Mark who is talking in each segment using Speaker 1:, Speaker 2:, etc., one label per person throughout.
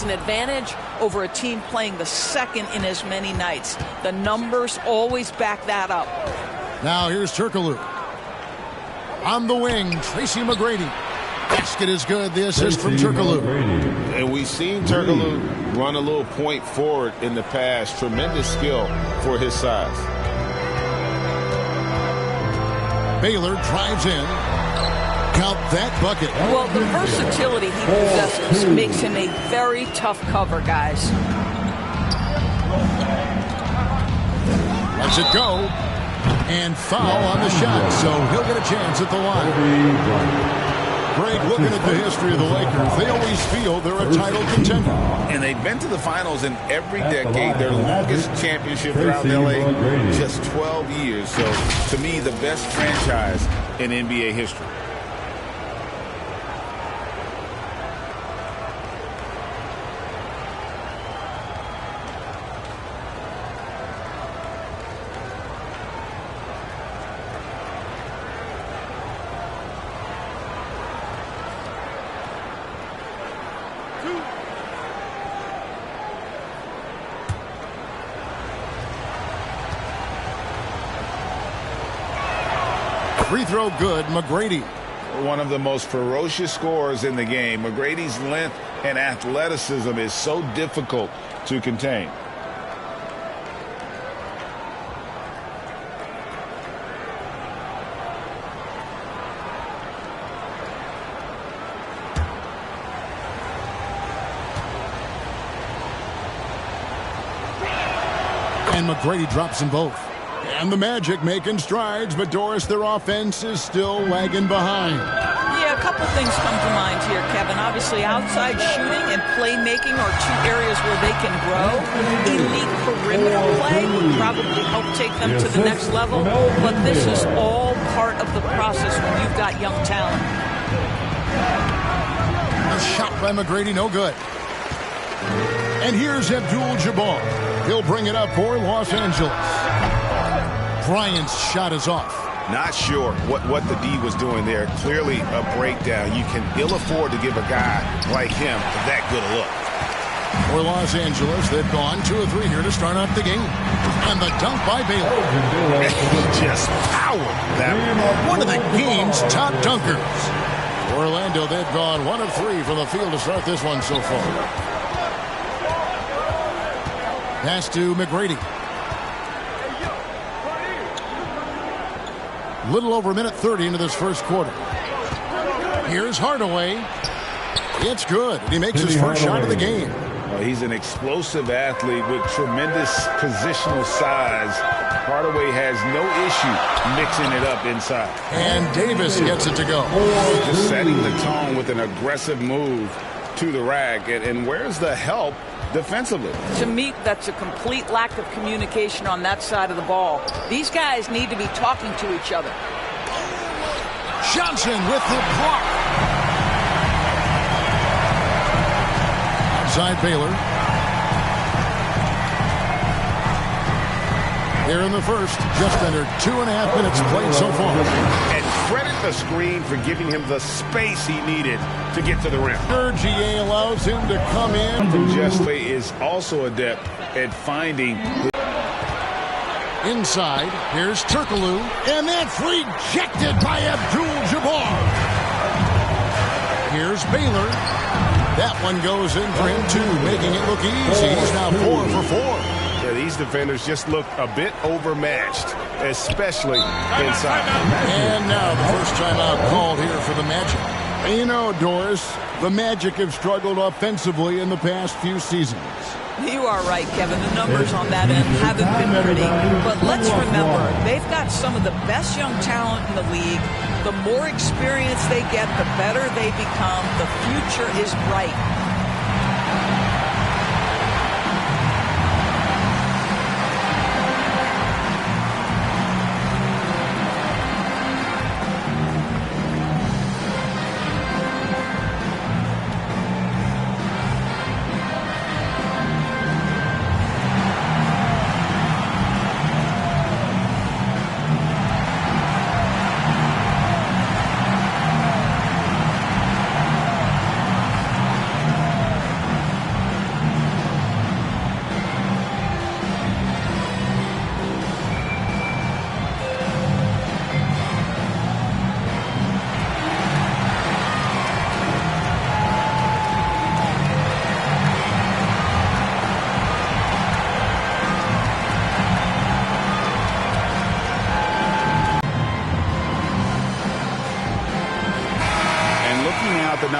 Speaker 1: an advantage over a team playing the second in as many nights. The numbers always back that up.
Speaker 2: Now here's Turkoglu. On the wing, Tracy McGrady. Basket is good. The assist from Turkoglu.
Speaker 3: And we've seen Turkoglu run a little point forward in the past. Tremendous skill for his size.
Speaker 2: Baylor drives in. Count that bucket.
Speaker 1: Well, the versatility he possesses makes him a very tough cover, guys.
Speaker 2: Lets it go. And foul on the shot, so he'll get a chance at the line. Greg, looking at the history of the Lakers, they always feel they're a title contender.
Speaker 3: And they've been to the finals in every decade. Their longest championship throughout LA, just 12 years. So, to me, the best franchise in NBA history.
Speaker 2: Free throw good, McGrady.
Speaker 3: One of the most ferocious scorers in the game. McGrady's length and athleticism is so difficult to contain.
Speaker 2: And McGrady drops them both. And the Magic making strides, but Doris, their offense is still lagging behind.
Speaker 1: Yeah, a couple things come to mind here, Kevin. Obviously, outside shooting and playmaking are two areas where they can grow. Elite perimeter play would probably help take them to the next level, but this is all part of the process when you've got young talent.
Speaker 2: A shot by McGrady, no good. And here's Abdul-Jabbar. He'll bring it up for Los Angeles. Bryant's shot is off.
Speaker 3: Not sure what the D was doing there. Clearly a breakdown. You can ill afford to give a guy like him that good a look.
Speaker 2: For Los Angeles, they've gone 2 of 3 here to start off the game. And the dunk by Baylor.
Speaker 3: He just powered that
Speaker 2: one of the game's top dunkers. Orlando, they've gone 1 of 3 from the field to start this one so far. Pass to McGrady. Little over a minute 30 into this first quarter. Here's Hardaway. It's good. He makes his first shot of the game.
Speaker 3: He's an explosive athlete with tremendous positional size. Hardaway has no issue mixing it up inside.
Speaker 2: And Davis gets it to go.
Speaker 3: Just setting the tone with an aggressive move to the rack. And where's the help defensively?
Speaker 1: To me, that's a complete lack of communication on that side of the ball. These guys need to be talking to each other.
Speaker 2: Johnson with the block. Outside Baylor. Here in the first, just under 2.5 minutes played so far.
Speaker 3: And credit the screen for giving him the space he needed to get to the rim.
Speaker 2: GA allows him to come in.
Speaker 3: From Justly is also adept at finding.
Speaker 2: Inside, here's Turkoglu, and that's rejected by Abdul-Jabbar. Here's Baylor. That one goes in for him too, making it look easy. He's now 4 for 4.
Speaker 3: Yeah, these defenders just look a bit overmatched, especially inside.
Speaker 2: And now the first timeout called here for the Magic. And you know, Doris, the Magic have struggled offensively in the past few seasons.
Speaker 1: You are right, Kevin. The numbers on that end haven't been pretty. But let's remember, they've got some of the best young talent in the league. The more experience they get, the better they become. The future is bright.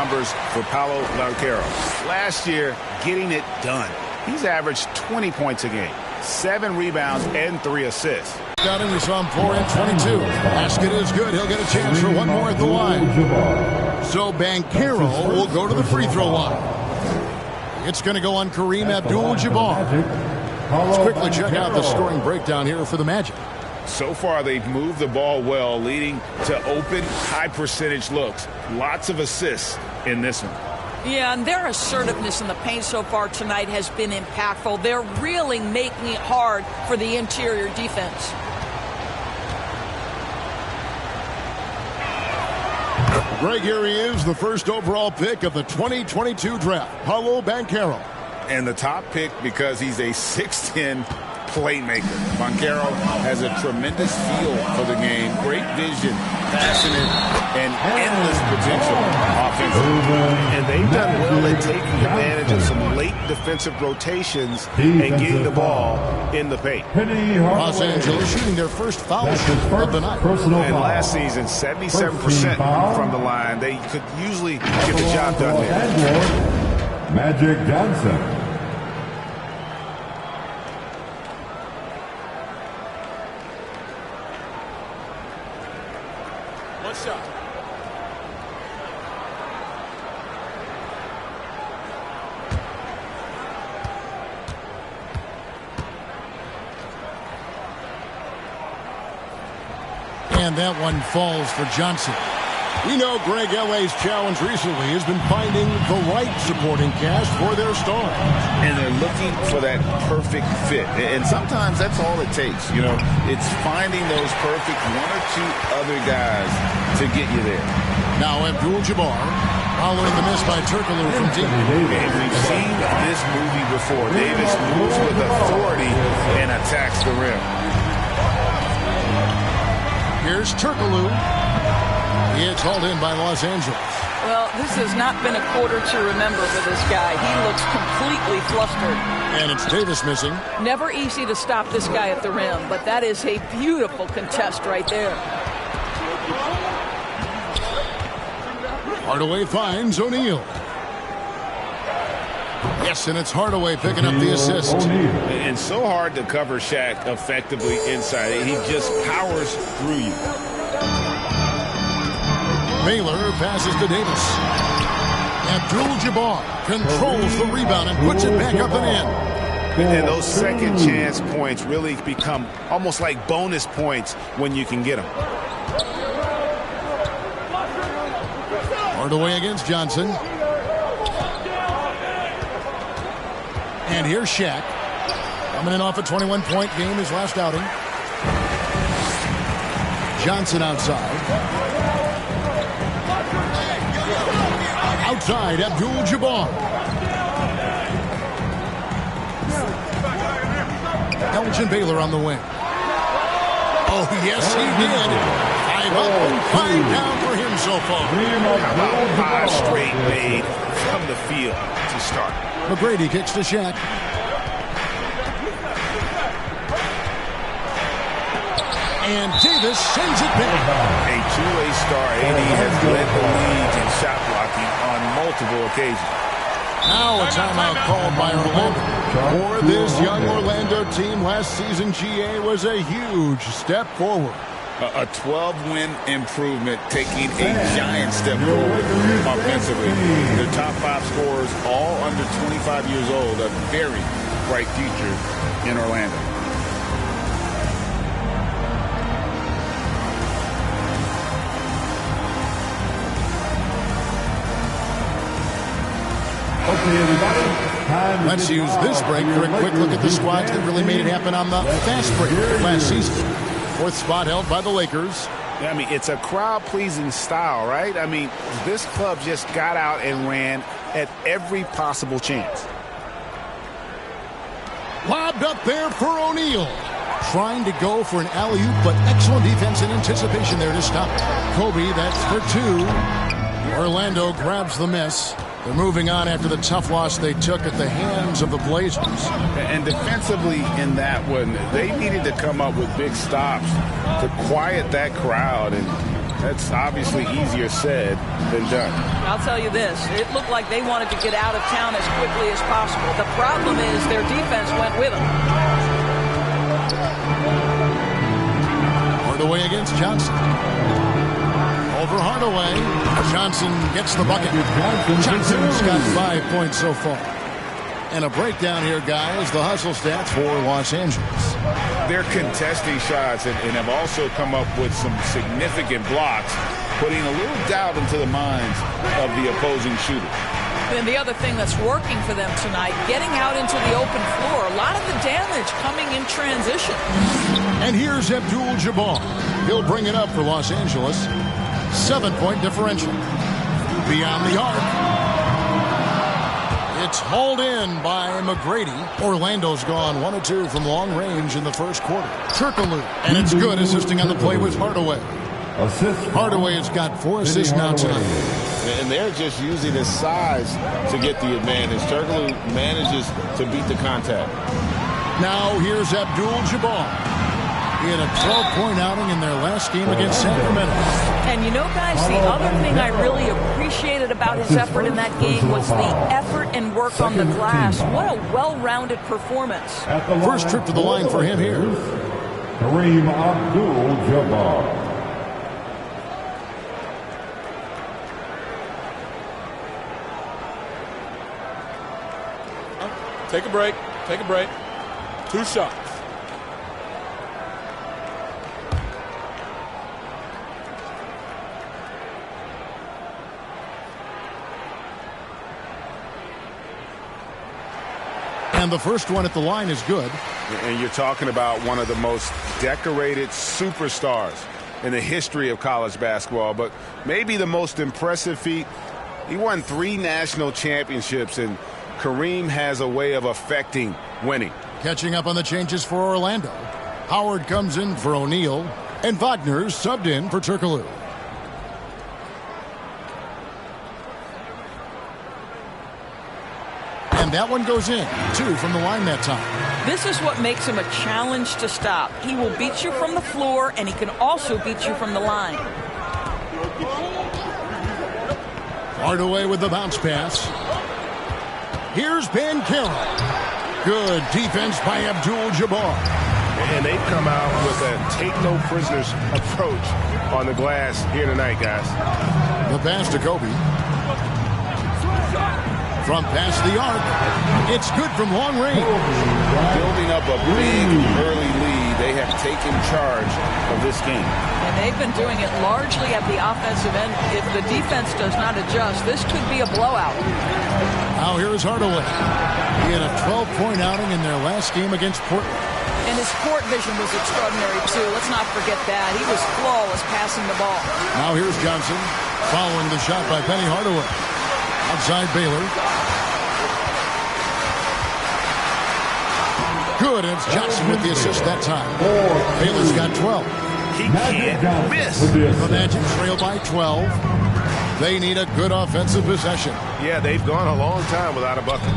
Speaker 3: numbers for Paolo Banchero. Last year, getting it done. He's averaged 20 points a game, 7 rebounds, and 3 assists.
Speaker 2: Down, we saw him pour in 22. Basket is good. He'll get a chance for one more at the line. So Banchero will go to the free throw line. It's going to go on Kareem Abdul-Jabbar. Let's quickly check out the scoring breakdown here for the Magic.
Speaker 3: So far, they've moved the ball well, leading to open, high-percentage looks. Lots of assists in this one.
Speaker 1: Yeah, and their assertiveness in the paint so far tonight has been impactful. They're really making it hard for the interior defense.
Speaker 2: Greg, here he is, the first overall pick of the 2022 draft, Paolo Banchero.
Speaker 3: And the top pick because he's a 6'10" playmaker. Banchero has a tremendous feel for the game, great vision, passionate, and endless potential offensively. And they've done well at taking advantage of some late defensive rotations and getting the ball in the paint.
Speaker 2: Los Angeles shooting their first foul shot of the night.
Speaker 3: And last season, 77% from the line. They could usually get the job done there.
Speaker 4: Magic Johnson.
Speaker 2: And that one falls for Johnson. We know Greg, LA's challenge recently has been finding the right supporting cast for their stars.
Speaker 3: And they're looking for that perfect fit. And sometimes that's all it takes. You know, it's finding those perfect one or two other guys to get you there.
Speaker 2: Now Abdul-Jabbar following the miss by Turkoglu from deep.
Speaker 3: And we've seen this movie before. Davis moves with authority and attacks the rim.
Speaker 2: Here's Turkoglu. He is hauled in by Los Angeles.
Speaker 1: Well, this has not been a quarter to remember for this guy. He looks completely flustered.
Speaker 2: And it's Davis missing.
Speaker 1: Never easy to stop this guy at the rim, but that is a beautiful contest right there.
Speaker 2: Hardaway finds O'Neal. Yes, and it's Hardaway picking up the assist.
Speaker 3: And so hard to cover Shaq effectively inside. He just powers through you.
Speaker 2: Baylor passes to Davis. Abdul-Jabbar controls the rebound and puts it back up and in.
Speaker 3: And those second chance points really become almost like bonus points when you can get them.
Speaker 2: Hardaway against Johnson. And here's Shaq. Coming in off a 21-point game, his last outing. Johnson outside. Outside, Abdul-Jabbar. Elgin Baylor on the wing. Oh, yes, he did. 5 up and 5 down for him so far.
Speaker 3: About 5 straight made from the field to start.
Speaker 2: McGrady kicks to Shaq. And Davis sends it back.
Speaker 3: A two-way star, AD has led the league in shot blocking on multiple occasions.
Speaker 2: Now a timeout called by Orlando. For this young Orlando team, last season GA was a huge step forward.
Speaker 3: A 12-win improvement, taking a giant step forward offensively. Their top 5 scorers, all under 25 years old, a very bright future in Orlando.
Speaker 4: Okay, everybody.
Speaker 2: Let's use this break for a quick look at the squads that really made it happen on the fast break last season. 4th spot held by the Lakers.
Speaker 3: I mean, it's a crowd-pleasing style, right? I mean, this club just got out and ran at every possible chance.
Speaker 2: Lobbed up there for O'Neal. Trying to go for an alley-oop, but excellent defense and anticipation there to stop it. Kobe, that's for 2. Orlando grabs the miss. They're moving on after the tough loss they took at the hands of the Blazers.
Speaker 3: And defensively in that one, they needed to come up with big stops to quiet that crowd and That's obviously easier said than done.
Speaker 1: I'll tell you this. It looked like they wanted to get out of town as quickly as possible. The problem is their defense went with them.
Speaker 2: Hardaway against Johnson. Over Hardaway. Johnson gets the bucket. Johnson's got 5 points so far. And a breakdown here, guys. The hustle stats for Los Angeles.
Speaker 3: They're contesting shots and have also come up with some significant blocks, putting a little doubt into the minds of the opposing shooter.
Speaker 1: And the other thing that's working for them tonight, getting out into the open floor. A lot of the damage coming in transition.
Speaker 2: And here's Abdul-Jabbar. He'll bring it up for Los Angeles. 7-point differential. Beyond the arc. It's hauled in by McGrady. Orlando's gone 1 of 2 from long range in the first quarter. Turkoglu, and it's good. Assisting on the play was Hardaway. Hardaway has got 4 assists now tonight.
Speaker 3: And they're just using his size to get the advantage. Turkoglu manages to beat the contact.
Speaker 2: Now here's Abdul-Jabbar. He had a 12-point outing in their last game against Sacramento.
Speaker 1: And you know, guys, the other thing I really appreciated about his effort in that game was the effort and work on the glass. What a well-rounded performance.
Speaker 2: First trip to the line for him here.
Speaker 4: Kareem Abdul-Jabbar.
Speaker 5: Take a break. Take a break. 2 shots.
Speaker 2: And the first one at the line is good.
Speaker 3: And you're talking about one of the most decorated superstars in the history of college basketball, but maybe the most impressive feat. He won 3 national championships, and Kareem has a way of affecting winning.
Speaker 2: Catching up on the changes for Orlando. Howard comes in for O'Neal, and Wagner's subbed in for Turkoglu. And that one goes in. 2 from the line that time.
Speaker 1: This is what makes him a challenge to stop. He will beat you from the floor, and he can also beat you from the line.
Speaker 2: Hardaway with the bounce pass. Here's Banchero. Good defense by Abdul-Jabbar.
Speaker 3: And they've come out with a take-no-prisoners approach on the glass here tonight, guys.
Speaker 2: The pass to Kobe. From past the arc, it's good from long range.
Speaker 3: Building up a big early lead, they have taken charge of this game.
Speaker 1: And they've been doing it largely at the offensive end. If the defense does not adjust, this could be a blowout.
Speaker 2: Now here's Hardaway. He had a 12-point outing in their last game against Portland.
Speaker 1: And his court vision was extraordinary, too. Let's not forget that. He was flawless passing the ball.
Speaker 2: Now here's Johnson following the shot by Penny Hardaway. Outside Baylor. Good, and it's Johnson with the assist that time. Baylor's got 12.
Speaker 3: He can't miss.
Speaker 2: The Magic trail by 12. They need a good offensive possession.
Speaker 3: Yeah, they've gone a long time without a bucket.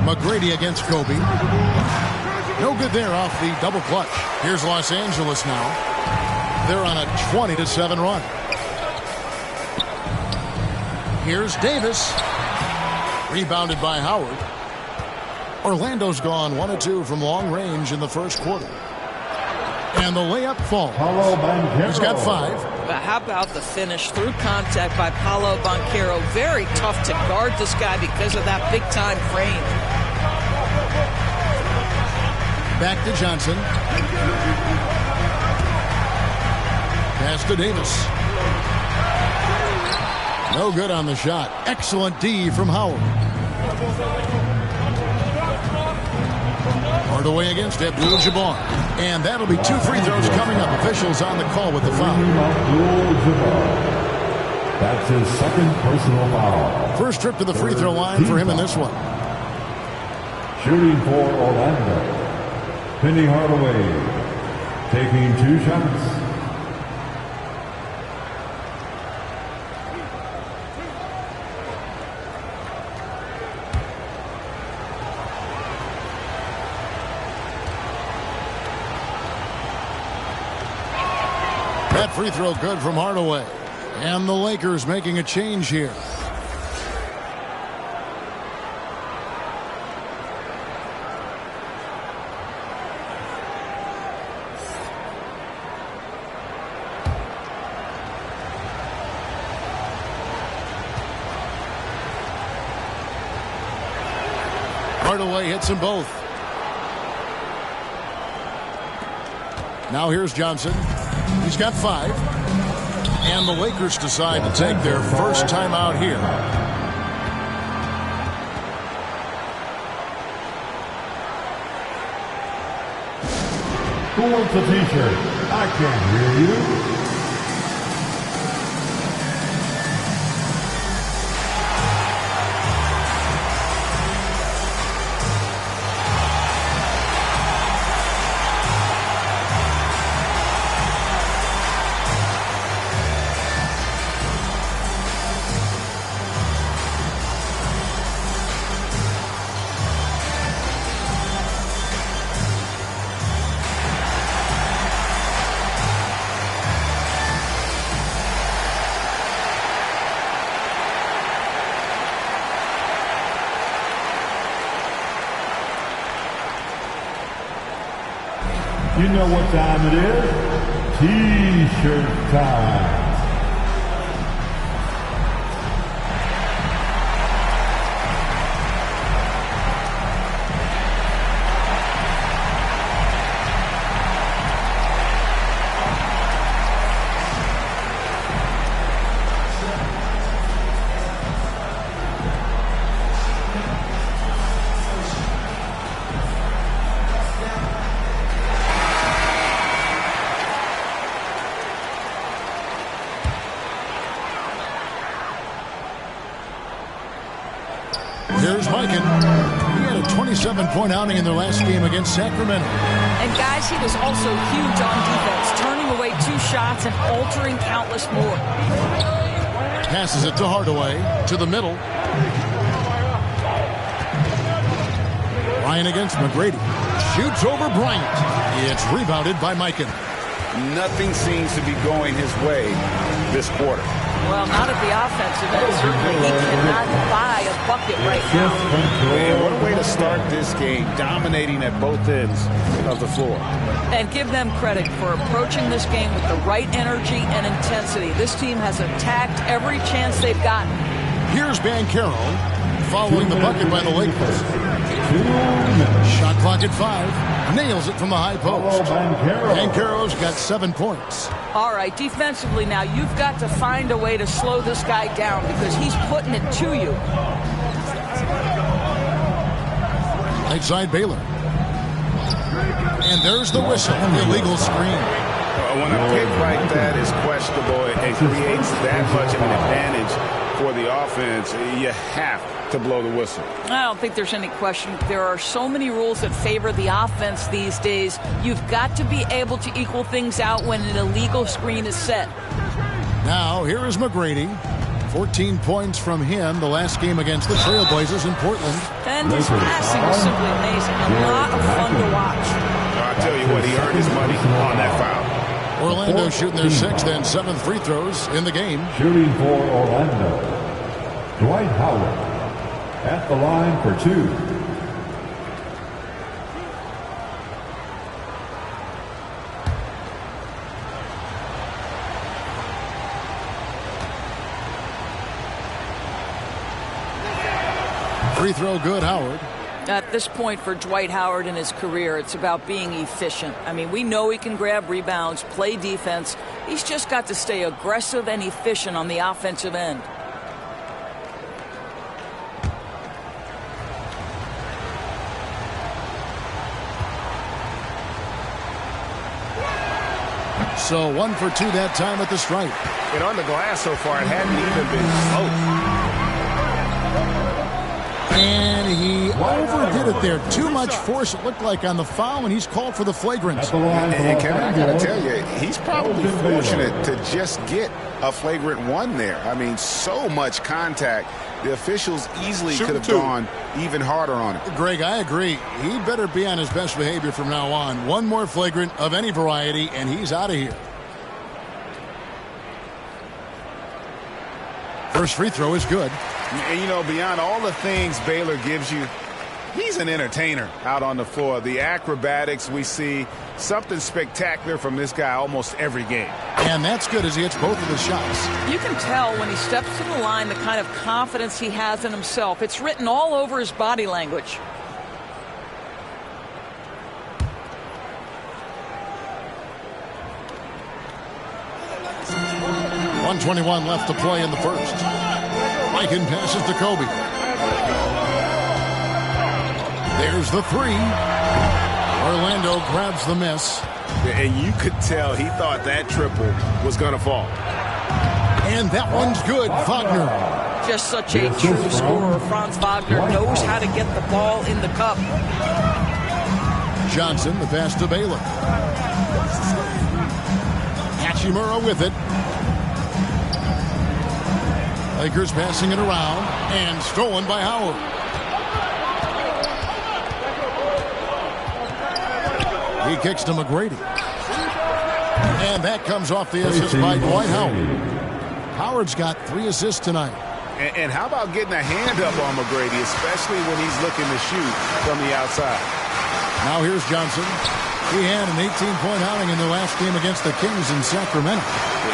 Speaker 2: McGrady against Kobe. No good there off the double clutch. Here's Los Angeles now. They're on a 20-7 run. Here's Davis. Rebounded by Howard. Orlando's gone 1 of 2 from long range in the first quarter. And the layup falls. He's got 5.
Speaker 1: But how about the finish through contact by Paolo Banchero? Very tough to guard this guy because of that big-time frame.
Speaker 2: Back to Johnson. Pass to Davis. No good on the shot. Excellent D from Howard. Hardaway against Abdul-Jabbar. And that'll be 2 free throws coming up. Officials on the call with the foul.
Speaker 4: That's his second personal foul.
Speaker 2: First trip to the free throw line for him in this one.
Speaker 4: Shooting for Orlando, Penny Hardaway, taking 2 shots.
Speaker 2: That free throw good from Hardaway. And the Lakers making a change here. Hardaway hits them both. Now here's Johnson. He's got 5. And the Lakers decide to take their first timeout here.
Speaker 4: Who wants a t-shirt? I can't hear you. You know what time it is? T-shirt time.
Speaker 2: Here's Mikan. He had a 27-point outing in their last game against Sacramento.
Speaker 1: And guys, he was also huge on defense, turning away 2 shots and altering countless more.
Speaker 2: Passes it to Hardaway, to the middle. Bryant against McGrady. Shoots over Bryant. It's rebounded by Mikan.
Speaker 3: Nothing seems to be going his way this quarter.
Speaker 1: Well, not at the offensive end. Certainly he cannot buy a bucket right now.
Speaker 3: Man, what a way to start this game, dominating at both ends of the floor.
Speaker 1: And give them credit for approaching this game with the right energy and intensity. This team has attacked every chance they've gotten.
Speaker 2: Here's Banchero following the bucket by the Lakers. Shot clock at 5. Nails it from the high post. Banchero's got 7 points.
Speaker 1: All right, defensively now, you've got to find a way to slow this guy down because he's putting it to you.
Speaker 2: Right side Baylor. And there's the whistle. Illegal screen.
Speaker 3: When a pick like that is questionable and creates that much of an advantage for the offense, you have to blow the whistle.
Speaker 1: I don't think there's any question. There are so many rules that favor the offense these days. You've got to be able to equal things out when an illegal screen is set.
Speaker 2: Now, here is McGrady. 14 points from him the last game against the Trailblazers in Portland.
Speaker 1: And his passing is simply amazing. A lot of fun to watch.
Speaker 3: I'll tell you what, he earned his money on that foul.
Speaker 2: Orlando shooting their 6th and 7th free throws in the game.
Speaker 4: Shooting for Orlando, Dwight Howard at the line for 2.
Speaker 2: Free throw good, Howard.
Speaker 1: At this point for Dwight Howard in his career, it's about being efficient. I mean, we know he can grab rebounds, play defense. He's just got to stay aggressive and efficient on the offensive end.
Speaker 2: So 1 for 2 that time at the stripe.
Speaker 3: And on the glass so far, it hadn't even been close.
Speaker 2: And he overdid it there. Too much force, it looked like, on the foul, and he's called for the flagrant.
Speaker 3: And Kevin, I got to tell you, he's probably fortunate to just get a flagrant 1 there. I mean, so much contact. The officials easily could have gone even harder on it.
Speaker 2: Greg, I agree. He better be on his best behavior from now on. 1 more flagrant of any variety, and he's out of here. First free throw is good.
Speaker 3: And, you know, beyond all the things Baylor gives you, he's an entertainer out on the floor. The acrobatics we see, something spectacular from this guy almost every game.
Speaker 2: And that's good as he hits both of his shots.
Speaker 1: You can tell when he steps to the line the kind of confidence he has in himself. It's written all over his body language.
Speaker 2: 1:21 left to play in the first. Mikan passes to Kobe. There's the three. Orlando grabs the miss.
Speaker 3: And you could tell he thought that triple was going to fall.
Speaker 2: And that one's good. Wagner.
Speaker 1: Just such a true scorer. Franz Wagner knows how to get the ball in the cup.
Speaker 2: Johnson, the pass to Baylor. Hachimura with it. Lakers passing it around and stolen by Howard. He kicks to McGrady. And that comes off the assist by Dwight Howard. Howard's got 3 assists tonight.
Speaker 3: And how about getting a hand up on McGrady, especially when he's looking to shoot from the outside.
Speaker 2: Now here's Johnson. He had an 18-point outing in the last game against the Kings in Sacramento.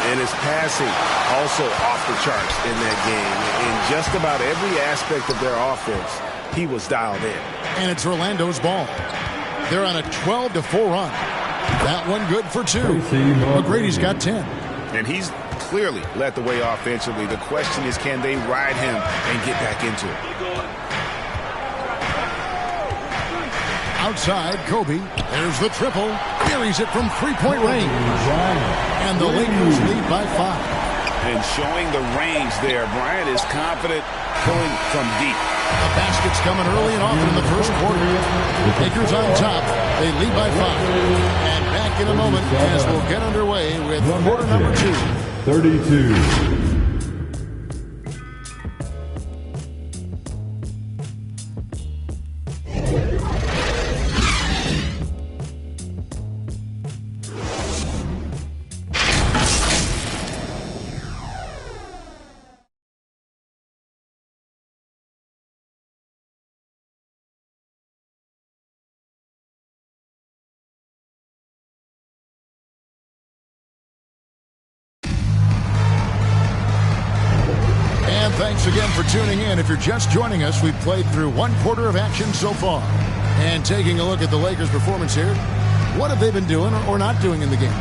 Speaker 3: And his passing also off the charts in that game. In just about every aspect of their offense, he was dialed in.
Speaker 2: And it's Orlando's ball. They're on a 12-4 run. That one good for 2. McGrady's got 10.
Speaker 3: And he's clearly led the way offensively. The question is, can they ride him and get back into it?
Speaker 2: Outside, Kobe. There's the triple. Buries it from 3-point range. And the Lakers lead by 5.
Speaker 3: And showing the range there, Bryant is confident pulling from deep.
Speaker 2: The basket's coming early and often in the first quarter. Lakers on top. They lead by 5. And back in a moment as we'll get underway with quarter number 2.
Speaker 4: 32.
Speaker 2: Thanks again for tuning in. If you're just joining us, we've played through 1 quarter of action so far. And taking a look at the Lakers' performance here, what have they been doing or not doing in the game?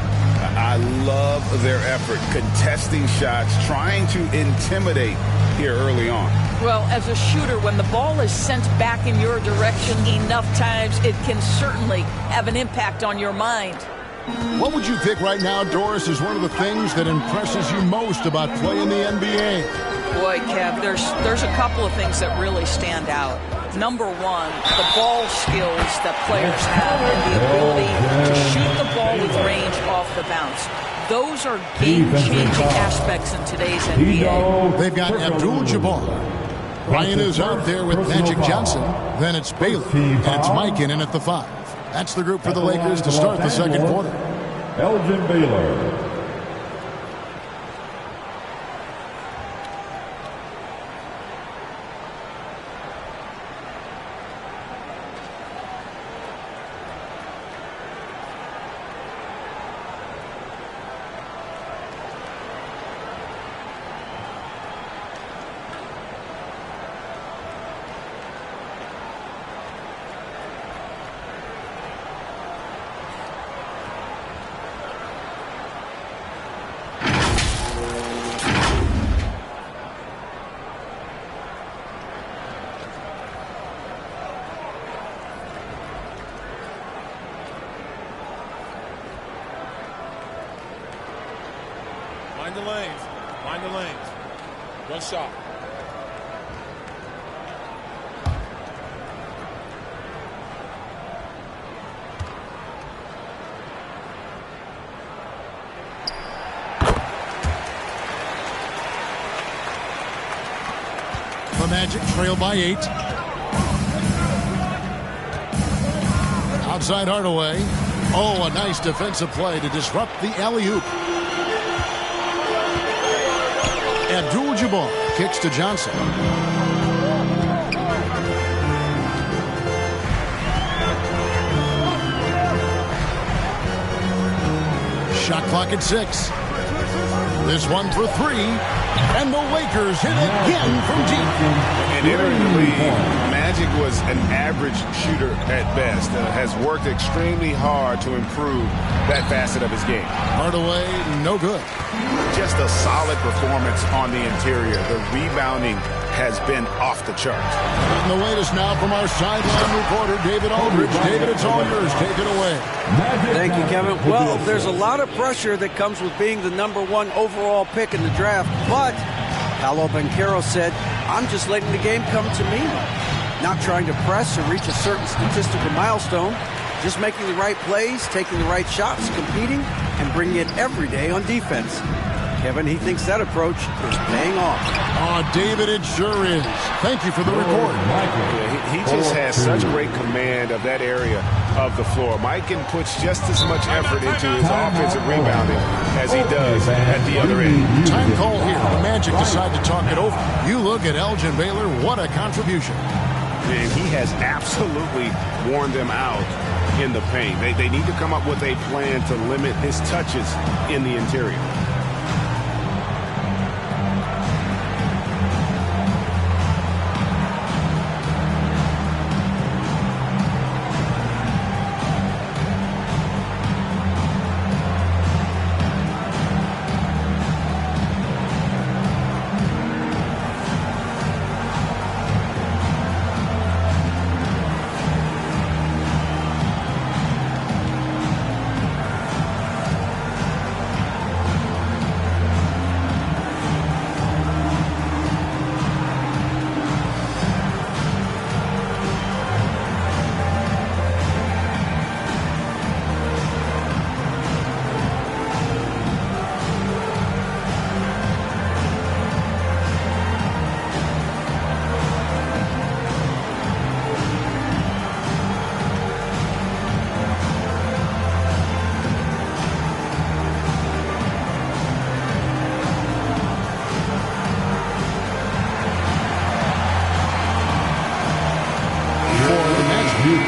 Speaker 3: I love their effort, contesting shots, trying to intimidate here early on.
Speaker 1: Well, as a shooter, when the ball is sent back in your direction enough times, it can certainly have an impact on your mind.
Speaker 2: What would you pick right now, Doris, is one of the things that impresses you most about playing the NBA?
Speaker 1: Boy, Kev, there's a couple of things that really stand out. Number one, the ball skills that players have and the ability to shoot the ball with range off the bounce. Those are game-changing aspects in today's NBA.
Speaker 2: They've got Abdul-Jabbar. Ryan is out there with Magic Johnson. Then it's Baylor, and it's Mikan in at the 5. That's the group for the Lakers to start the second quarter.
Speaker 4: Elgin Baylor.
Speaker 5: Find the lanes. Find the lanes. One shot.
Speaker 2: The Magic trail by 8. Outside Hardaway. Oh, a nice defensive play to disrupt the alley-oop. Abdul-Jabbar kicks to Johnson. Shot clock at 6. This one for 3. And the Lakers hit again from deep.
Speaker 3: And entering the league, Magic was an average shooter at best. Has worked extremely hard to improve that facet of his game.
Speaker 2: Hardaway, no good.
Speaker 3: Just a solid performance on the interior. The rebounding has been off the charts.
Speaker 2: And the latest now from our sideline reporter, David Aldridge. David, it's all yours. Take it away.
Speaker 6: Thank you, Kevin. Well, there's a lot of pressure that comes with being the #1 overall pick in the draft, but Paolo Banchero said, I'm just letting the game come to me. Not trying to press or reach a certain statistical milestone, just making the right plays, taking the right shots, competing, and bringing it every day on defense. Kevin, he thinks that approach is paying off.
Speaker 2: Oh, David, it sure is. Thank you for the report.
Speaker 3: Yeah, he just has such great command of that area of the floor. Mike can put just as much effort into his offensive rebounding as he does at the other end.
Speaker 2: Time call here. The Magic decide to talk it over. You look at Elgin Baylor. What a contribution.
Speaker 3: And he has absolutely worn them out in the paint. They need to come up with a plan to limit his touches in the interior.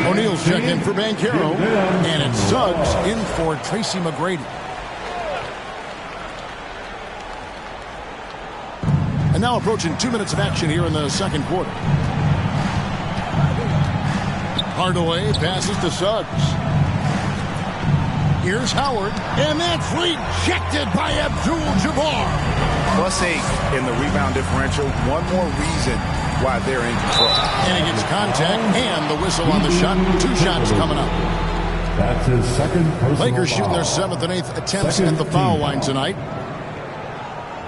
Speaker 2: O'Neal's check in for Banchero, and it's Suggs in for Tracy McGrady. And now approaching 2 minutes of action here in the second quarter. Hardaway passes to Suggs. Here's Howard, and that's rejected by Abdul-Jabbar.
Speaker 3: +8 in the rebound differential. One more reason why they're in control.
Speaker 2: And he gets contact and the whistle on the shot. 2 shots coming up.
Speaker 4: That's his second personal
Speaker 2: Lakers shooting their
Speaker 4: foul.
Speaker 2: 7th and 8th attempts at the foul line tonight.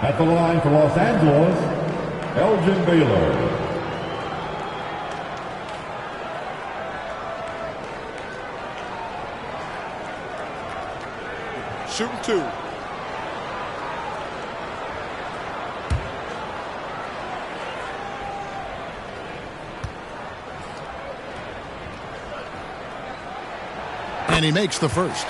Speaker 4: At the line for Los Angeles, Elgin Baylor.
Speaker 5: Shooting 2.
Speaker 2: And he makes the first.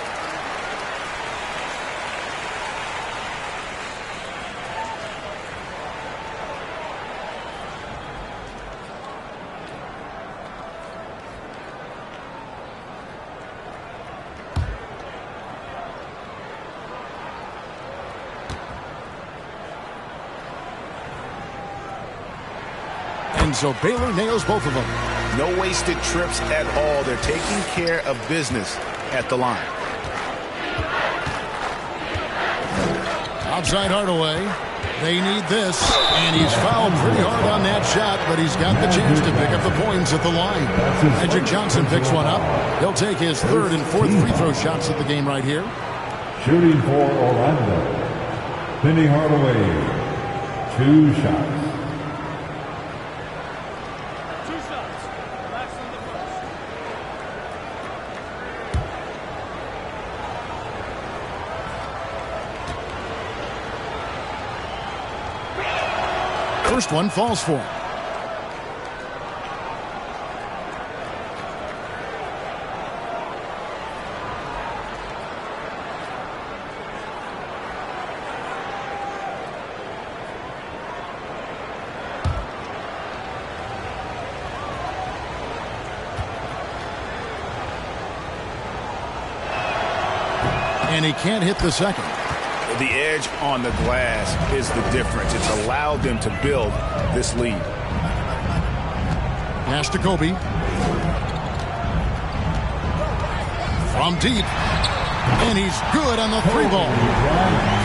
Speaker 2: And so Baylor nails both of them.
Speaker 3: No wasted trips at all. They're taking care of business at the line.
Speaker 2: Outside Hardaway. They need this. And he's fouled pretty hard on that shot, but he's got the chance to pick up the points at the line. Magic Johnson picks one up. He'll take his 3rd and 4th free throw shots of the game right here.
Speaker 4: Shooting for Orlando, Penny Hardaway. 2 shots.
Speaker 2: First one falls for him. And he can't hit the second.
Speaker 3: The edge on the glass is the difference. It's allowed them to build this lead.
Speaker 2: Pass to Kobe. From deep. And he's good on the 3-ball.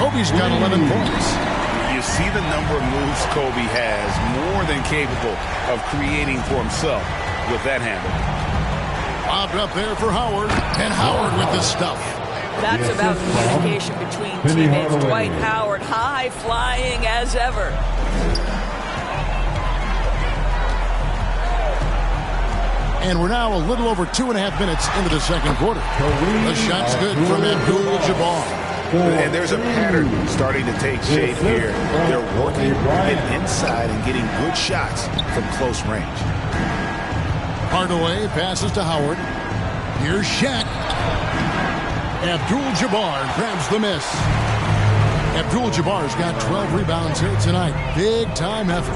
Speaker 2: Kobe's got 11 points.
Speaker 3: You see the number of moves Kobe has, more than capable of creating for himself with that handle.
Speaker 2: Lobbed up there for Howard. And Howard with the stuff.
Speaker 1: That's about communication between teammates. Dwight Howard, high flying as ever.
Speaker 2: And we're now a little over 2.5 minutes into the second quarter. The shot's good from Abdul-Jabbar.
Speaker 3: And there's a pattern starting to take shape here. They're working to get inside and getting good shots from close range.
Speaker 2: Hardaway passes to Howard. Here's Shaq. Abdul-Jabbar grabs the miss. Abdul-Jabbar's got 12 rebounds here tonight. Big-time effort.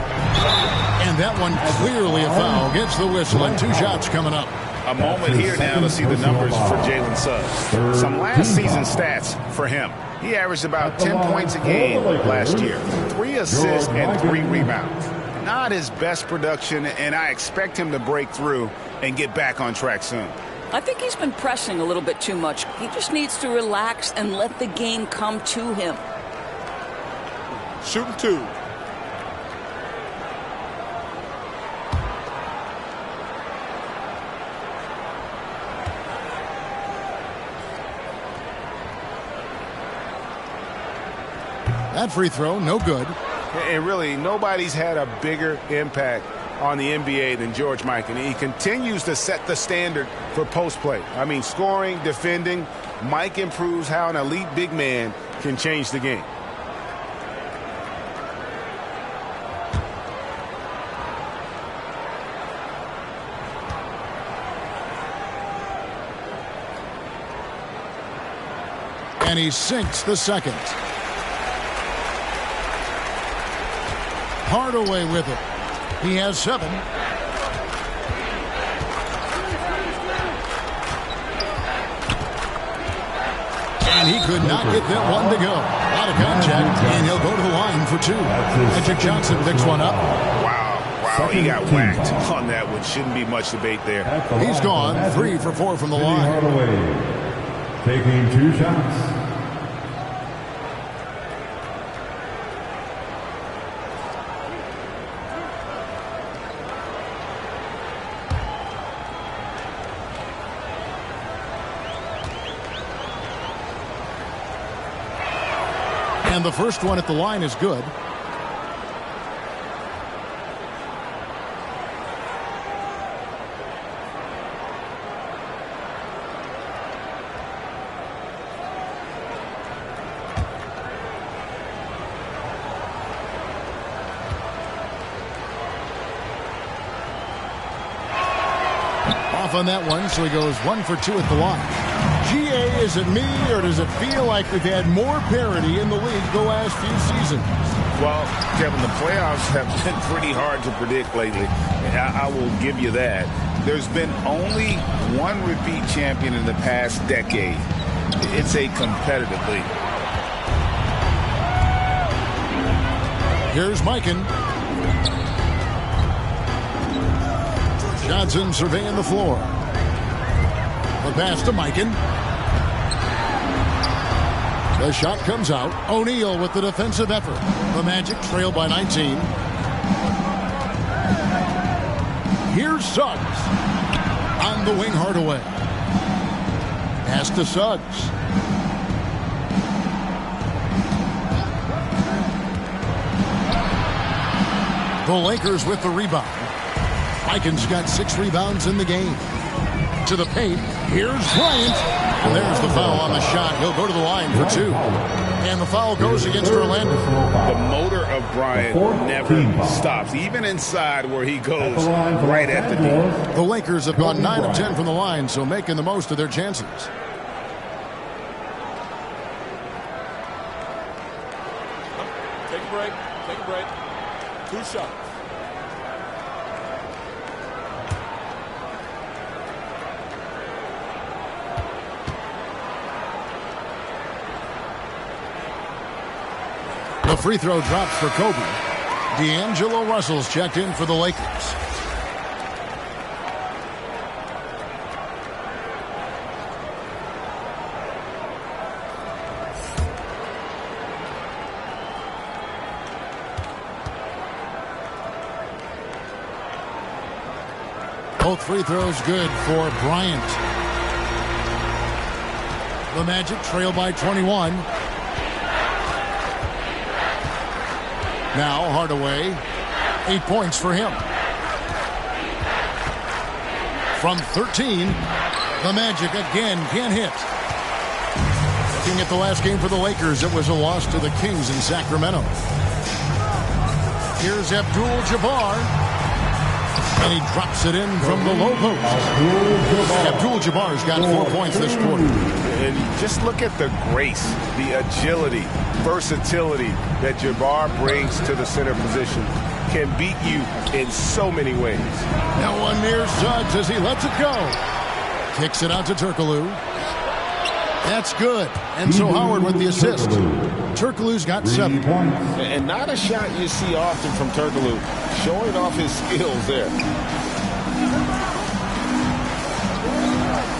Speaker 2: And that one clearly a foul. Gets the whistle, and 2 shots coming up.
Speaker 3: A moment here now to see the numbers for Jalen Suggs. Some last season stats for him. He averaged about 10 points a game last year. 3 assists and 3 rebounds. Not his best production, and I expect him to break through and get back on track soon.
Speaker 1: I think he's been pressing a little bit too much. He just needs to relax and let the game come to him.
Speaker 5: Shooting 2.
Speaker 2: That free throw, no good.
Speaker 3: And really, nobody's had a bigger impact on the NBA than George Mikan. And he continues to set the standard for post play. I mean, scoring, defending. Mike improves how an elite big man can change the game.
Speaker 2: And he sinks the second. Hardaway with it. He has 7. And he could not get that one to go. Out of contact, and he'll go to the line for 2. Magic Johnson picks one up.
Speaker 3: Wow, he got whacked on that one. Shouldn't be much debate there.
Speaker 2: He's gone 3 for 4 from the line.
Speaker 4: Hardaway taking 2 shots.
Speaker 2: And the first one at the line is good. Off on that one, so he goes 1 for 2 at the line. GA, is it me, or does it feel like we've had more parity in the league the last few seasons?
Speaker 3: Well, Kevin, the playoffs have been pretty hard to predict lately. I will give you that. There's been only one repeat champion in the past decade. It's a competitive league.
Speaker 2: Here's Mikan. Johnson surveying the floor. The pass to Mikan. The shot comes out. O'Neal with the defensive effort. The Magic trail by 19. Here's Suggs. On the wing, Hardaway. Pass to Suggs. The Lakers with the rebound. Mikan's got 6 rebounds in the game. To the paint. Here's Bryant. And there's the foul on the shot. He'll go to the line for 2. And the foul goes against Orlando.
Speaker 3: The motor of Bryant never stops, even inside where he goes right at the D.
Speaker 2: The Lakers have gone 9 of 10 from the line, so making the most of their chances.
Speaker 5: Take a break. Take a break. 2 shots.
Speaker 2: The free throw drops for Kobe. D'Angelo Russell's checked in for the Lakers. Both free throws good for Bryant. The Magic trail by 21. Now Hardaway, 8 points for him. From 13, the Magic again can't hit. Looking at the last game for the Lakers, it was a loss to the Kings in Sacramento. Here's Abdul-Jabbar. And he drops it in from the low post. Abdul-Jabbar's got 4 points this quarter.
Speaker 3: And just look at the grace, the agility, versatility that Jabbar brings to the center position. Can beat you in so many ways.
Speaker 2: Now one near Suggs as he lets it go. Kicks it out to Turkoglu. That's good. And so Howard with the assist. Turkoglu's got 7.
Speaker 3: And not a shot you see often from Turkoglu. Showing off his skills there.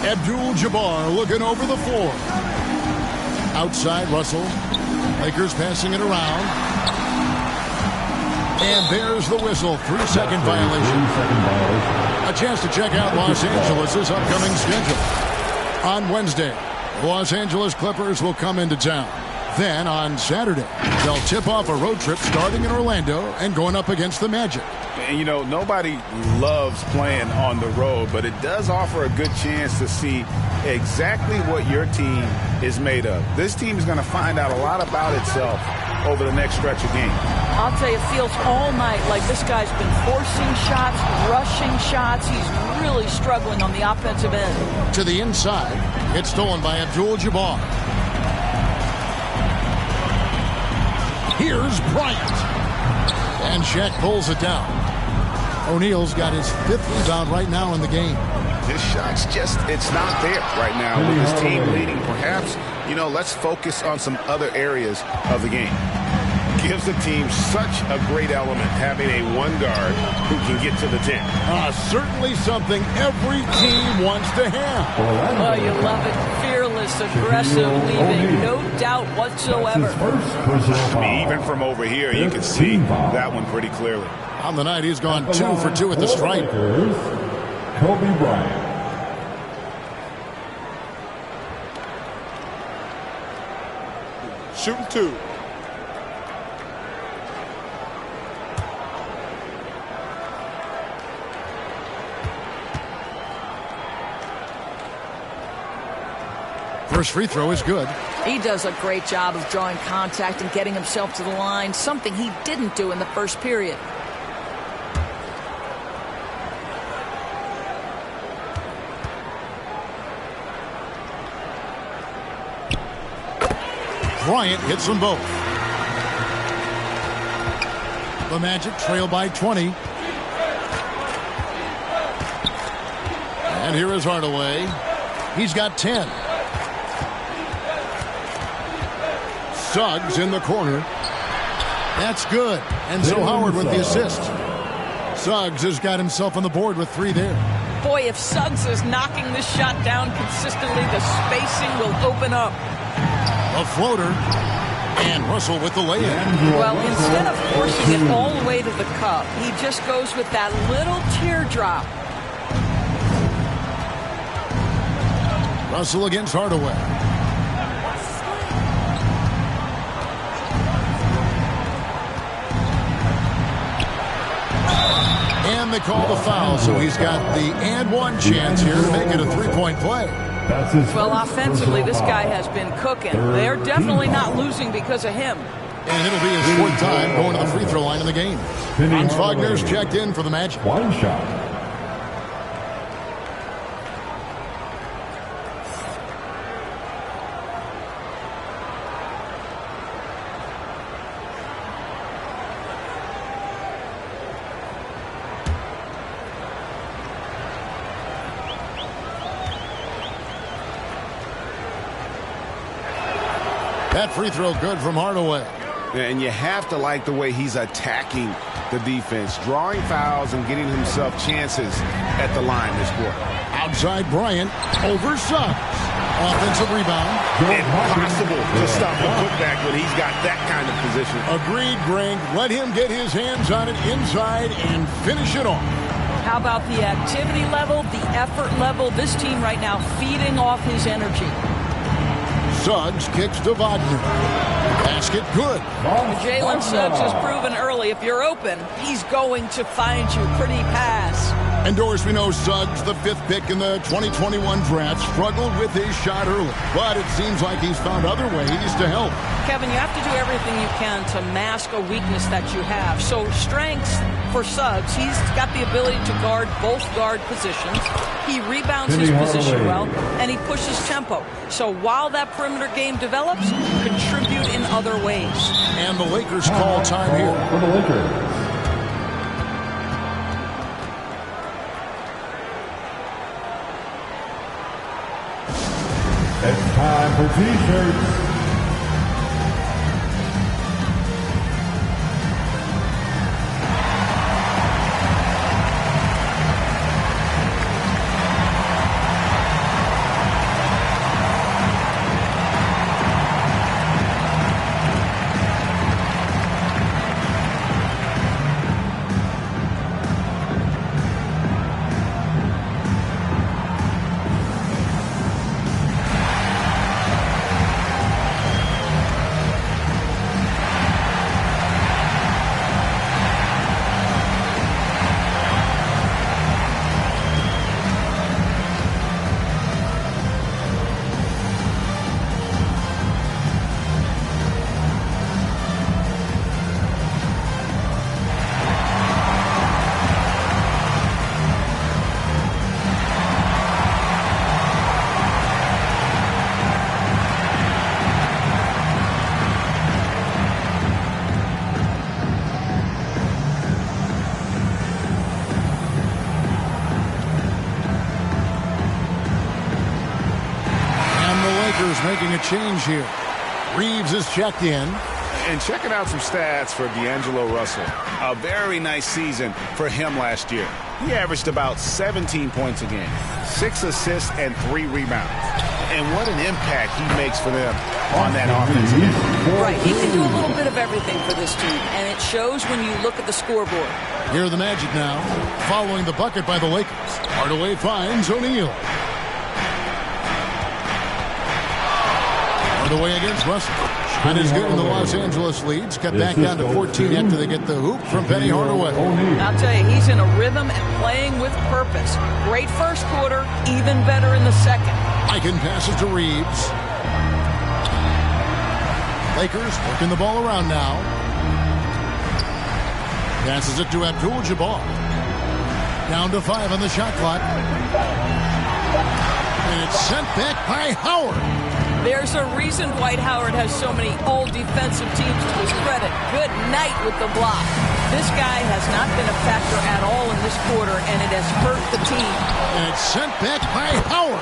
Speaker 2: Abdul-Jabbar looking over the floor. Outside Russell. Lakers passing it around. And there's the whistle. 3-second violation. A chance to check out Los Angeles' upcoming schedule. On Wednesday, the Los Angeles Clippers will come into town. Then on Saturday, they'll tip off a road trip starting in Orlando and going up against the Magic.
Speaker 3: And, you know, nobody loves playing on the road, but it does offer a good chance to see exactly what your team is made of. This team is going to find out a lot about itself over the next stretch of games.
Speaker 1: I'll tell you, it feels all night like this guy's been forcing shots, rushing shots. He's really struggling on the offensive end.
Speaker 2: To the inside, it's stolen by Abdul-Jabbar. Here's Bryant. And Shaq pulls it down. O'Neal's got his 5th rebound right now in the game.
Speaker 3: This shot's just, it's not there right now with his team leading. Perhaps, you know, let's focus on some other areas of the game. Gives the team such a great element having a one guard who can get to the 10.
Speaker 2: Certainly something every team wants to have.
Speaker 1: Oh, you love it. Fearless, aggressive, leaving no doubt whatsoever.
Speaker 3: I mean, even from over here, you can see that one pretty clearly.
Speaker 2: On the night, he's gone 2 for 2 at the stripe.
Speaker 4: Kobe Bryant.
Speaker 5: Shooting 2.
Speaker 2: First free throw is good.
Speaker 1: He does a great job of drawing contact and getting himself to the line, something he didn't do in the first period.
Speaker 2: Bryant hits them both. The Magic trail by 20. And here is Hardaway. He's got 10. Suggs in the corner. That's good. And so Howard with the assist. Suggs has got himself on the board with 3 there.
Speaker 1: Boy, if Suggs is knocking this shot down consistently, the spacing will open up.
Speaker 2: A floater. And Russell with the lay-in.
Speaker 1: Well, instead of forcing it all the way to the cup, he just goes with that little teardrop.
Speaker 2: Russell against Hardaway. And they call the foul, so he's got the and one chance here to make it a 3-point play.
Speaker 1: Well, offensively, this guy has been cooking. They're definitely not losing because of him.
Speaker 2: And it'll be his 4th time going to the free throw line in the game. Hans Wagner's checked in for the Magic.
Speaker 4: One shot.
Speaker 2: That free throw good from Hardaway.
Speaker 3: And you have to like the way he's attacking the defense, drawing fouls and getting himself chances at the line this quarter.
Speaker 2: Outside Bryant, over Suggs. Offensive rebound.
Speaker 3: Impossible to stop the putback when he's got that kind of position.
Speaker 2: Agreed, Greg. Let him get his hands on it inside and finish it off.
Speaker 1: How about the activity level, the effort level? This team right now feeding off his energy.
Speaker 2: Suggs kicks to Wagner. Basket good.
Speaker 1: Jalen Suggs has proven early, if you're open, he's going to find you. Pretty pass.
Speaker 2: And Doris, we know Suggs, the 5th pick in the 2021 draft, struggled with his shot early. But it seems like he's found other ways to help.
Speaker 1: Kevin, you have to do everything you can to mask a weakness that you have. So strengths for Suggs, he's got the ability to guard both guard positions. He rebounds his position well, and he pushes tempo. So while that perimeter game develops, contribute in other ways.
Speaker 2: And the Lakers call time here.
Speaker 4: For the Lakers. It's time for T-shirts.
Speaker 2: Making a change here. Reeves is checked in.
Speaker 3: And checking out some stats for D'Angelo Russell. A very nice season for him last year. He averaged about 17 points a game, 6 assists and 3 rebounds. And what an impact he makes for them on that offense.
Speaker 1: Right, he can do a little bit of everything for this team, and it shows when you look at the scoreboard.
Speaker 2: Here are the Magic now, following the bucket by the Lakers. Hardaway finds O'Neal. Hardaway against Russell. Shot is good, and the Los Angeles leads. Cut back down to 14 after they get the hoop from Penny Hardaway.
Speaker 1: I'll tell you, he's in a rhythm and playing with purpose. Great first quarter, even better in the second.
Speaker 2: Eichen passes to Reeves. Lakers working the ball around now. Passes it to Abdul-Jabbar. Down to 5 on the shot clock. And it's sent back by Howard.
Speaker 1: There's a reason Dwight Howard has so many all-defensive teams to his credit. Good night with the block. This guy has not been a factor at all in this quarter, and it has hurt the team.
Speaker 2: And it's sent back by Howard.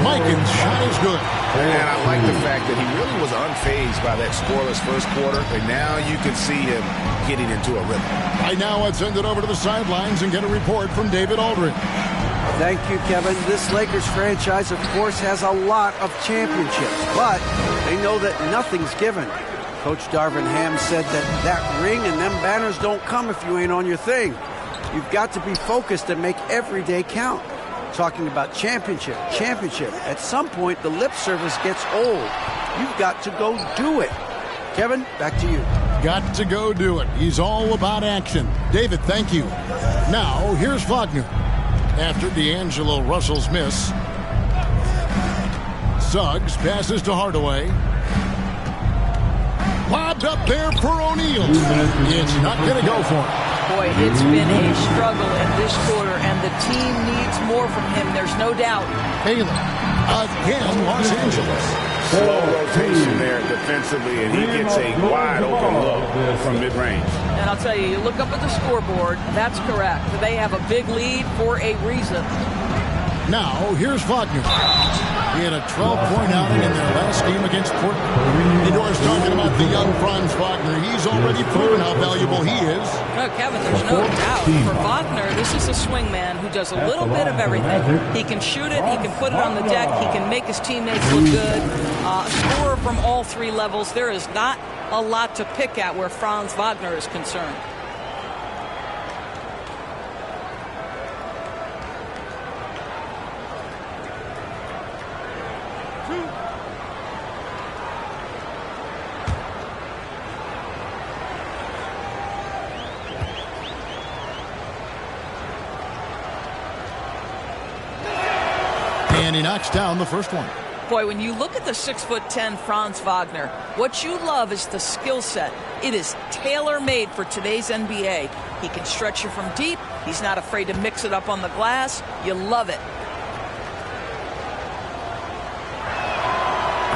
Speaker 2: Mikan's shot is good.
Speaker 3: And I like the fact that he really was unfazed by that scoreless first quarter, and now you can see him getting into a rhythm.
Speaker 2: Right now, let's send it over to the sidelines and get a report from David Aldridge.
Speaker 6: Thank you, Kevin. This Lakers franchise, of course, has a lot of championships, but they know that nothing's given. Coach Darvin Ham said that ring and them banners don't come if you ain't on your thing. You've got to be focused and make every day count. Talking about championship. At some point, the lip service gets old. You've got to go do it. Kevin, back to you.
Speaker 2: Got to go do it. He's all about action. David, thank you. Now, here's Wagner. After D'Angelo Russell's miss, Suggs passes to Hardaway. Lobbed up there for O'Neal. It's not going to go for him.
Speaker 1: Boy, it's been a struggle in this quarter, and the team needs more from him. There's no doubt.
Speaker 2: Baylor, again, Los Angeles.
Speaker 3: Slow rotation there defensively, and he gets a wide open look from mid-range.
Speaker 1: And I'll tell you, you look up at the scoreboard, that's correct. They have a big lead for a reason.
Speaker 2: Now, here's Wagner. He had a 12-point outing in their last game against Portland. Indoors talking about the young Franz Wagner. He's already proven how valuable he is.
Speaker 1: No, Kevin, there's no doubt. For Wagner, this is a swing man who does a little bit of everything. He can shoot it, he can put it on the deck, he can make his teammates look good. Scorer from all three levels. There is not a lot to pick at where Franz Wagner is concerned.
Speaker 2: And he knocks down the first one.
Speaker 1: Boy, when you look at the 6'10" Franz Wagner, what you love is the skill set. It is tailor-made for today's NBA. He can stretch you from deep. He's not afraid to mix it up on the glass. You love it.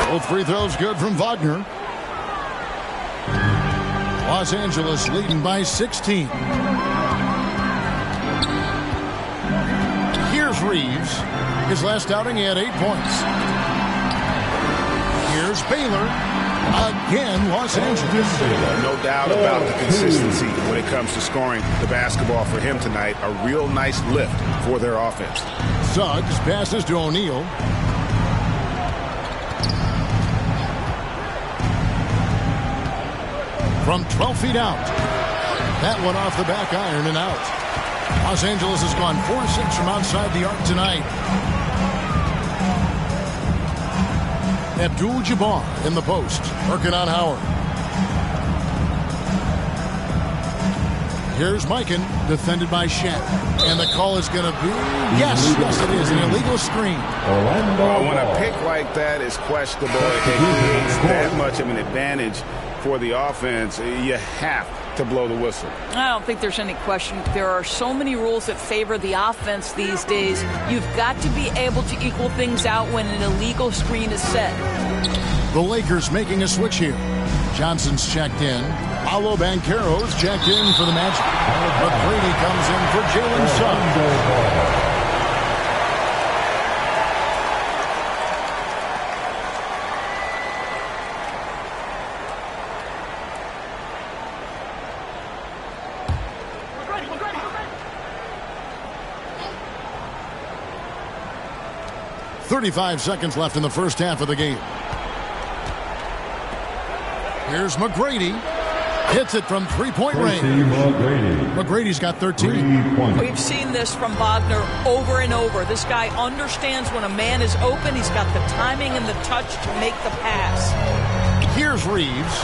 Speaker 2: Both free throws good from Wagner. Los Angeles leading by 16. Here's Reeves. His last outing, he had 8 points. Here's Baylor. Again, Los Angeles.
Speaker 3: No doubt about the consistency when it comes to scoring the basketball for him tonight. A real nice lift for their offense.
Speaker 2: Suggs passes to O'Neal. From 12 feet out. That one off the back iron and out. Los Angeles has gone 4-6 from outside the arc tonight. Abdul-Jabbar in the post, working on Howard. Here's Mikan, defended by Shaq. And the call is going to be, yes, it is, an illegal screen.
Speaker 3: When a pick like that is questionable, it creates that much of an advantage for the offense. You have to blow the whistle.
Speaker 1: I don't think there's any question. There are so many rules that favor the offense these days. You've got to be able to equal things out when an illegal screen is set.
Speaker 2: The Lakers making a switch here. Johnson's checked in. Paolo Banchero's checked in for the Magic. McGrady comes in for Jalen Suggs. 35 seconds left in the first half of the game. Here's McGrady. Hits it from three-point range. McGrady's got 13.
Speaker 1: We've seen this from Wagner over and over. This guy understands when a man is open. He's got the timing and the touch to make the pass.
Speaker 2: Here's Reeves.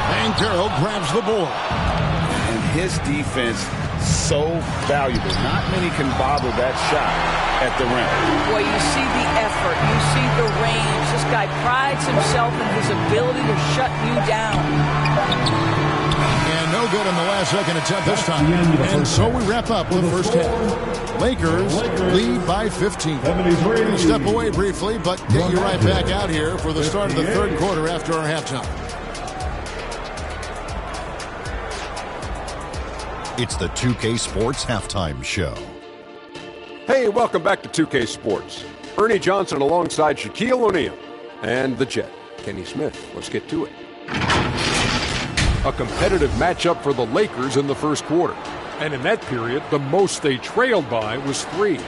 Speaker 2: Banchero grabs the board.
Speaker 3: And his defense so valuable. Not many can bother that shot at the rim.
Speaker 1: Boy, you see the effort. You see the range. This guy prides himself in his ability to shut you down.
Speaker 2: And no good in the last second attempt this time. And so we wrap up the first half. Lakers lead by 15. We'll step away briefly, but get you right back out here for the start of the third quarter after our halftime.
Speaker 7: It's the 2K Sports Halftime Show.
Speaker 8: Hey, welcome back to 2K Sports. Ernie Johnson alongside Shaquille O'Neal and the Jet, Kenny Smith. Let's get to it. A competitive matchup for the Lakers in the first quarter.
Speaker 5: And in that period, the most they trailed by was 3.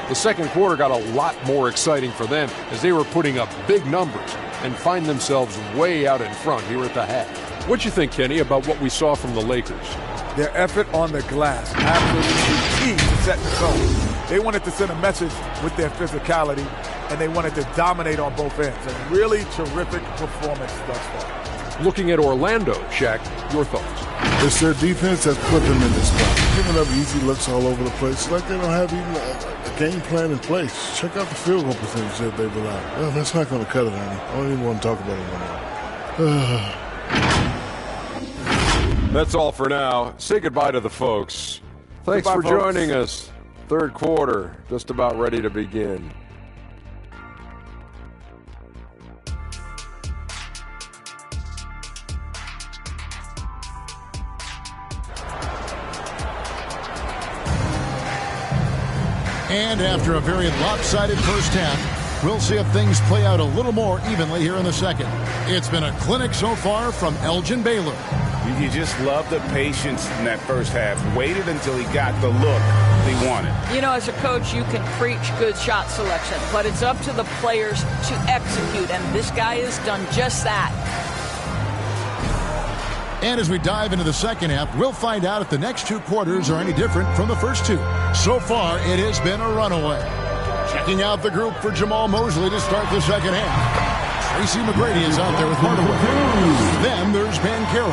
Speaker 5: The second quarter got a lot more exciting for them as they were putting up big numbers and find themselves way out in front here at the half. What you think, Kenny, about what we saw from the Lakers?
Speaker 9: Their effort on the glass, absolutely key to set the tone. They wanted to send a message with their physicality, and they wanted to dominate on both ends. A really terrific performance thus far.
Speaker 8: Looking at Orlando, Shaq, your thoughts?
Speaker 10: It's their defense that's put them in this spot. Giving up easy looks all over the place. It's like they don't have even a game plan in place. Check out the field goal percentage that they've allowed. Well, that's not going to cut it, Ernie. I don't even want to talk about it anymore.
Speaker 8: That's all for now. Say goodbye to the folks. Thanks for joining us. Third quarter, just about ready to begin.
Speaker 2: And after a very lopsided first half, we'll see if things play out a little more evenly here in the second. It's been a clinic so far from Elgin Baylor.
Speaker 3: You just love the patience in that first half. Waited until he got the look he wanted.
Speaker 1: You know, as a coach, you can preach good shot selection, but it's up to the players to execute, and this guy has done just that.
Speaker 2: And as we dive into the second half, we'll find out if the next two quarters are any different from the first two. So far, it has been a runaway. Checking out the group for Jamal Mosley to start the second half. Tracy McGrady is out there with Hardaway. Then there's Banchero.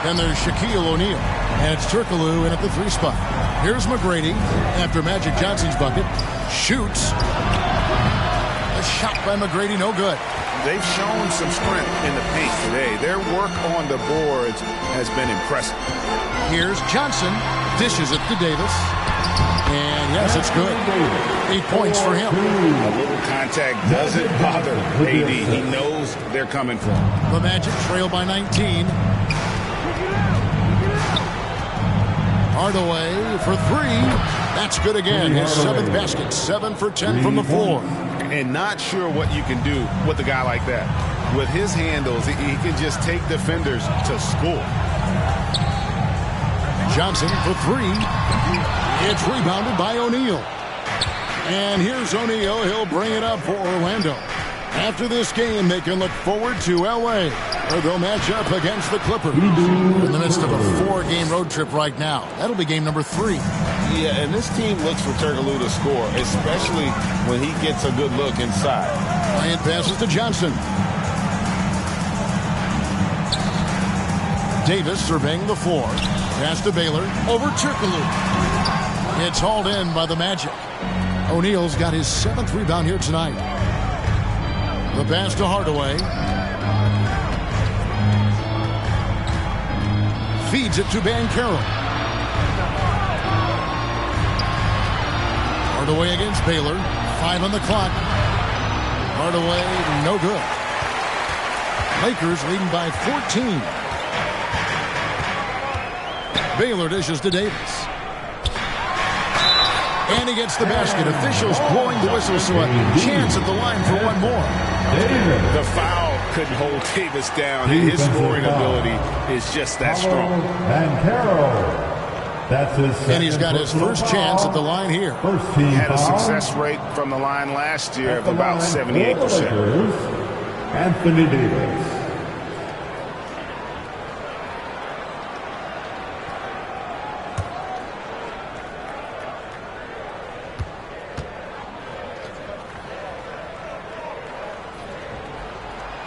Speaker 2: Then there's Shaquille O'Neal. And it's Turkoglu in at the 3 spot. Here's McGrady after Magic Johnson's bucket. Shoots. A shot by McGrady, no good.
Speaker 3: They've shown some strength in the paint today. Their work on the boards has been impressive.
Speaker 2: Here's Johnson. Dishes it to Davis. And yes, it's good. 8 points for him.
Speaker 3: A little contact doesn't bother AD. He knows they're coming for him.
Speaker 2: The Magic trail by 19. Hardaway for 3. That's good again. His 7th basket. 7 for 10 from the floor.
Speaker 3: And not sure what you can do with a guy like that. With his handles, he can just take defenders to school.
Speaker 2: Johnson for 3. It's rebounded by O'Neal. And here's O'Neal. He'll bring it up for Orlando. After this game, they can look forward to L.A., where they'll match up against the Clippers. In the midst of a 4-game road trip right now. That'll be game number 3.
Speaker 3: Yeah, and this team looks for Turkoglu to score, especially when he gets a good look inside.
Speaker 2: Bryant passes to Johnson. Davis surveying the floor. Pass to Baylor. Over Turkoglu. It's hauled in by the Magic. O'Neal's got his 7th rebound here tonight. The pass to Hardaway. Feeds it to Banchero. Hardaway against Baylor. 5 on the clock. Hardaway, no good. Lakers leading by 14. Baylor dishes to Davis. And he gets the basket. Officials blowing the whistle, so a chance at the line for one more.
Speaker 3: The foul couldn't hold Davis down. His scoring ability is just that strong.
Speaker 2: And he's got his first chance at the line here.
Speaker 3: He had a success rate from the line last year of about 78%.
Speaker 4: Anthony Davis.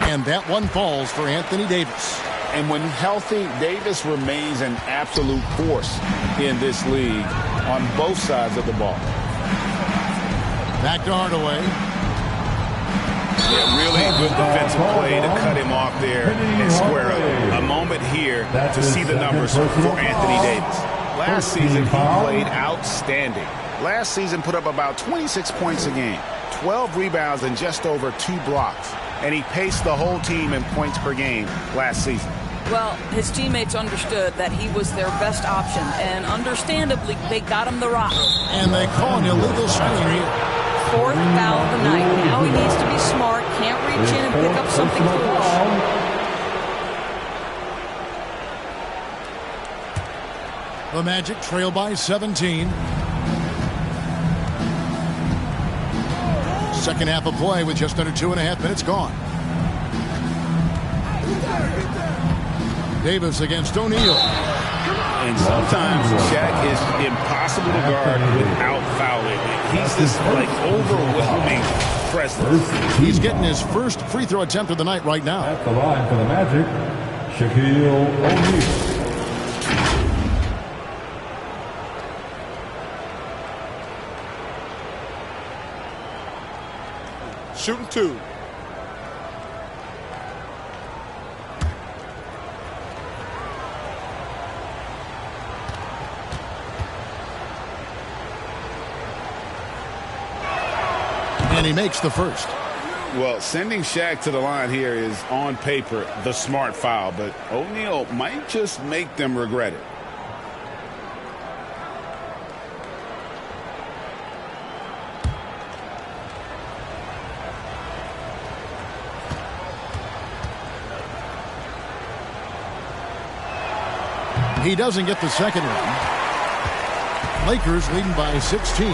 Speaker 2: And that one falls for Anthony Davis.
Speaker 3: And when healthy, Davis remains an absolute force in this league on both sides of the ball.
Speaker 2: Back to Hardaway.
Speaker 3: Yeah, really good defensive play to cut him off there and square up. A moment here to see the numbers for Anthony Davis. Last season, he played outstanding. Last season put up about 26 points a game, 12 rebounds, and just over 2 blocks. And he paced the whole team in points per game last season.
Speaker 1: Well, his teammates understood that he was their best option, and understandably, they got him the rock.
Speaker 2: And they call an illegal screen here.
Speaker 1: 4th foul of the night. Now he needs to be smart, can't reach in and pick up something foolish.
Speaker 2: The Magic trail by 17. Second half of play with just under 2.5 minutes gone. Davis against O'Neal.
Speaker 3: And sometimes Shaq is impossible to guard without fouling. He's this like overwhelming presence.
Speaker 2: He's getting his first free throw attempt of the night right now.
Speaker 4: At the line for the Magic, Shaquille O'Neal.
Speaker 9: Shooting 2.
Speaker 2: And he makes the first.
Speaker 3: Well, sending Shaq to the line here is, on paper, the smart foul, but O'Neal might just make them regret it.
Speaker 2: He doesn't get the second one. Lakers leading by 16.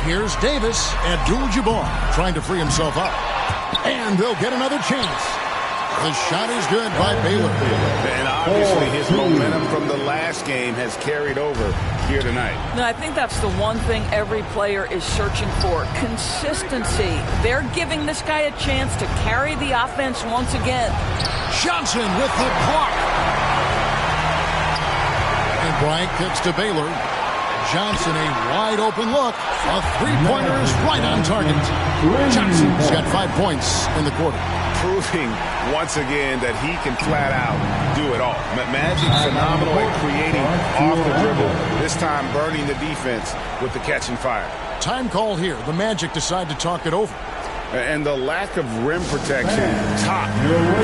Speaker 2: Here's Davis. Abdul-Jabbar trying to free himself up. And they'll get another chance. The shot is good by Baylor.
Speaker 3: And obviously his momentum from the last game has carried over here tonight.
Speaker 1: No, I think that's the one thing every player is searching for. Consistency. They're giving this guy a chance to carry the offense once again.
Speaker 2: Johnson with the block. And Bryant kicks to Baylor. Johnson, a wide open look. A three-pointer is right on target. Johnson's got 5 points in the quarter.
Speaker 3: Proving once again that he can flat out do it all. Magic phenomenal at creating off the dribble. This time burning the defense with the catch and fire.
Speaker 2: Time call here. The Magic decide to talk it over.
Speaker 3: And the lack of rim protection, top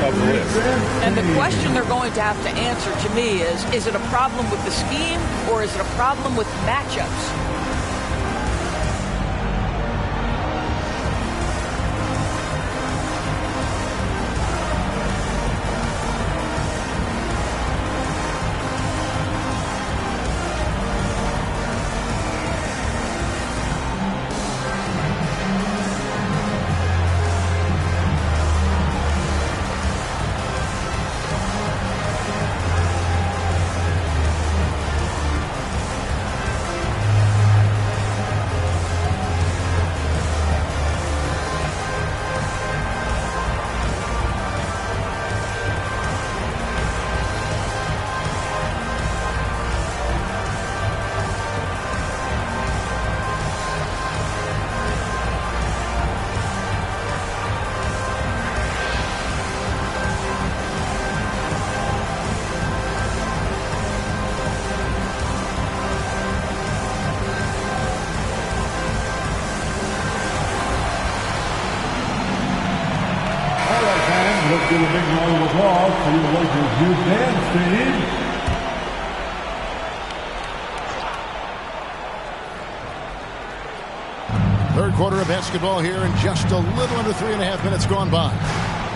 Speaker 3: of the list.
Speaker 1: And the question they're going to have to answer to me is it a problem with the scheme or is it a problem with matchups?
Speaker 4: Let's give a big round of applause to the Lakers youth dance team.
Speaker 2: Third quarter of basketball here, and just a little under 3.5 minutes gone by.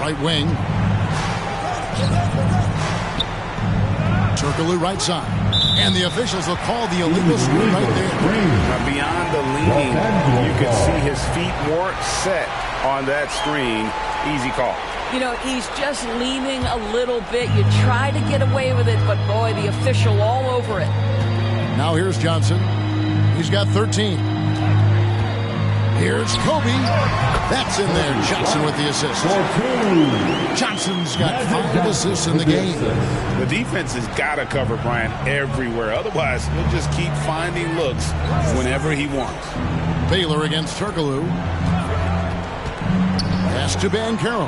Speaker 2: Right wing. Turkoglu right side. And the officials will call the illegal screen right there.
Speaker 3: Now beyond the leaning, you can see his feet weren't set on that screen. Easy call.
Speaker 1: You know, he's just leaning a little bit. You try to get away with it, but boy, the official all over it.
Speaker 2: Now here's Johnson. He's got 13. Here's Kobe. That's in there. Johnson with the assist. Johnson's got 5 assists in the game.
Speaker 3: The defense has got to cover Bryant everywhere. Otherwise, he'll just keep finding looks whenever he wants.
Speaker 2: Baylor against Turkoglu. Pass to Banchero.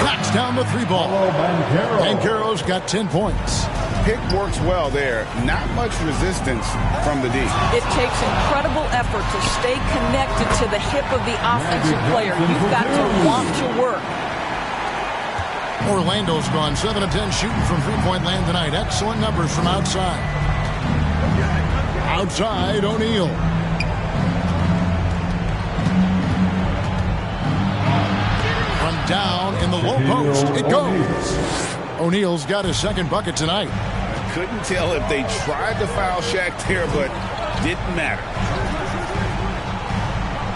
Speaker 2: Knocks down the 3 ball. Banchero's got 10 points.
Speaker 3: Pick works well there. Not much resistance from the D.
Speaker 1: It takes incredible effort to stay connected to the hip of the offensive player. You've got to want to work.
Speaker 2: Orlando's gone 7 of 10 shooting from three-point land tonight. Excellent numbers from outside. Outside, O'Neal. From down in the low post, it goes. O'Neal's got his second bucket tonight.
Speaker 3: Couldn't tell if they tried to foul Shaq there, but didn't matter.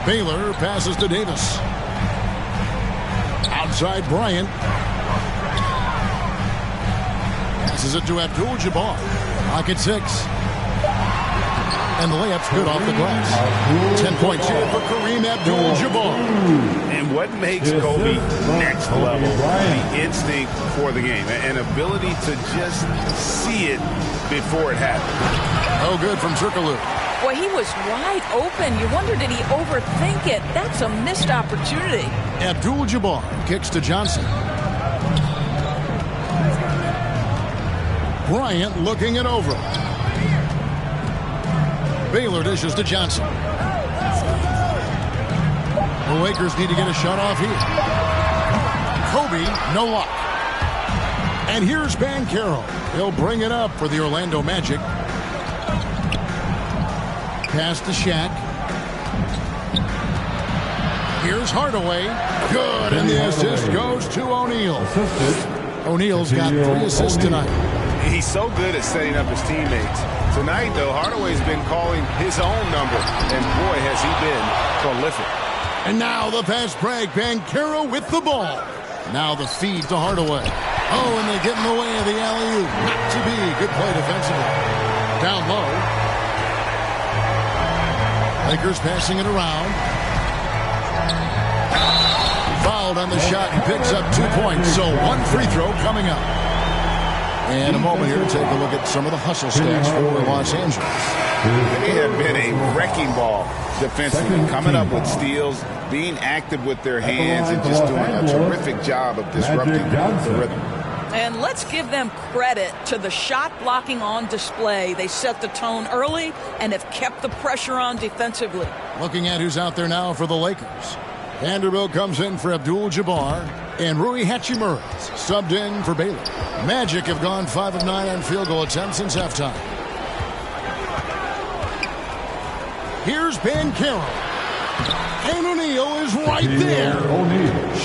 Speaker 2: Baylor passes to Davis. Outside Bryant. Passes it to Abdul-Jabbar. Pocket 6. And the layup's good off the glass. 10 points here for Kareem Abdul-Jabbar.
Speaker 3: And what makes Kobe next level? The instinct for the game. An ability to just see it before it happens.
Speaker 2: Oh, good from Turkoglu.
Speaker 1: Boy, he was wide open. You wonder, did he overthink it? That's a missed opportunity.
Speaker 2: Abdul-Jabbar kicks to Johnson. Bryant looking it over. Baylor dishes to Johnson. The Lakers need to get a shot off here. Kobe, no luck. And here's Banchero. He'll bring it up for the Orlando Magic. Pass to Shaq. Here's Hardaway. Good, and the assist goes to O'Neal. O'Neal's got 3 assists tonight.
Speaker 3: He's so good at setting up his teammates. Tonight, though, Hardaway's been calling his own number, and boy, has he been prolific.
Speaker 2: And now the pass break. Banchero with the ball. Now the feed to Hardaway. Oh, and they get in the way of the alley-oop. Not to be. Good play defensively. Down low. Lakers passing it around. Fouled on the shot and picks up 2 points. So 1 free throw coming up. And a moment here to take a look at some of the hustle stats for Los Angeles.
Speaker 3: They have been a wrecking ball defensively, coming up with steals, being active with their hands, and just doing a terrific job of disrupting the rhythm.
Speaker 1: And let's give them credit to the shot blocking on display. They set the tone early and have kept the pressure on defensively.
Speaker 2: Looking at who's out there now for the Lakers. Vanderbilt comes in for Abdul-Jabbar, and Rui Hachimura's subbed in for Baylor. Magic have gone 5 of 9 on field goal attempts since halftime. Here's Banchero. And O'Neal is right there.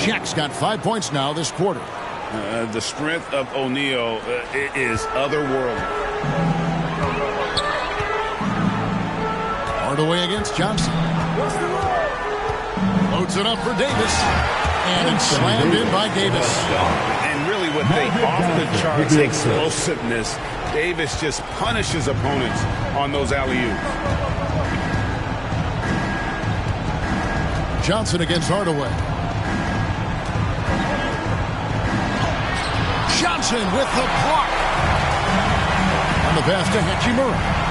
Speaker 2: Shaq's got 5 points now this quarter.
Speaker 3: The strength of O'Neal is otherworldly.
Speaker 2: Hardaway against Johnson. Loads it up for Davis. And it's slammed in by Davis.
Speaker 3: And really with the off-the-charts explosiveness, Davis just punishes opponents on those alley-oops.
Speaker 2: Johnson against Hardaway. Johnson with the block. On the pass to Hachimura.